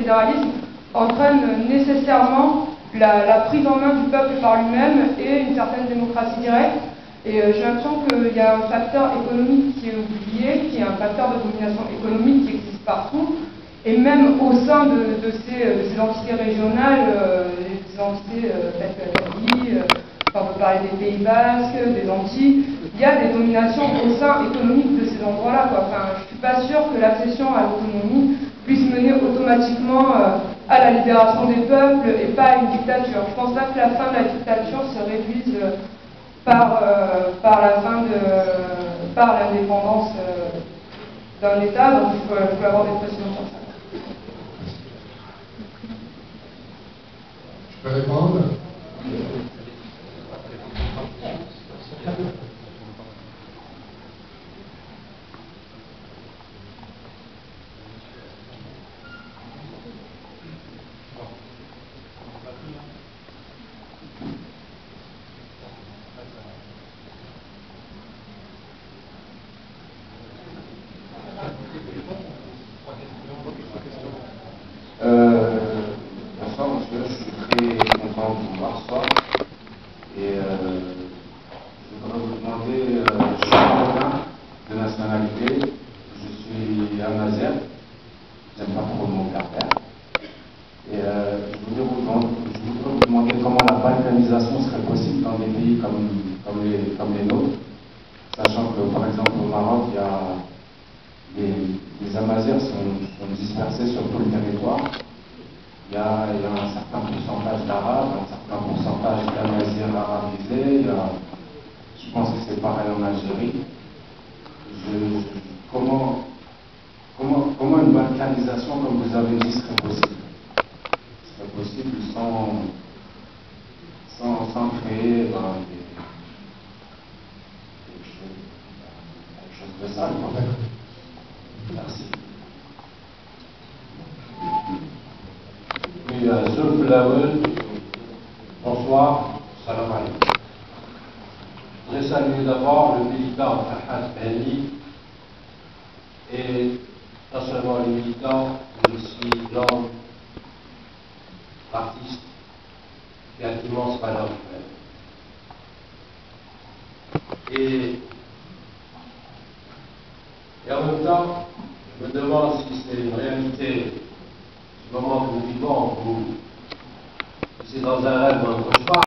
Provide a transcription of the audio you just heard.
fédéralisme entraîne nécessairement la prise en main du peuple par lui-même et une certaine démocratie directe. Et j'ai l'impression qu'il y a un facteur économique qui est oublié, qui est un facteur de domination économique qui existe partout. Et même au sein de ces entités régionales, des entités telles que l'Italie, on peut parler des Pays Basques, des Antilles, il y a des dominations au sein économique de ces endroits-là. Enfin, je ne suis pas sûre que l'accession à l'autonomie puisse mener automatiquement à la libération des peuples et pas à une dictature. Je pense pas que la fin de la dictature se réduise par l'indépendance d'un État, donc il faut avoir des précisions sur ça. Je peux répondre? Bonsoir monsieur, je suis très content de vous voir ce soir et je voudrais vous demander, je suis marocain de nationalité, je suis amazigh, j'aime pas trop le mot berbère et je voudrais vous demander comment la balkanisation serait possible dans des pays comme les nôtres, sachant que par exemple au Maroc, il y a les Amazirs sont dispersés sur tout le territoire. Il y a un certain pourcentage d'Arabes, un certain pourcentage d'Amazirs arabisés. Je pense que c'est pareil en Algérie. Comment une balkanisation, comme vous avez dit, serait possible? Serait possible sans créer quelque chose de sale, en fait. Merci. Oui, Zulf Lawel, bonsoir, salam alaikum. Je voudrais saluer d'abord le militant Fahad Belli et non seulement les militants, mais aussi l'homme, l'artiste qui a d'immenses valeurs humaines. Et en même temps, je me demande si c'est une réalité du moment que nous vivons ou si c'est dans un rêve ou un cauchemar.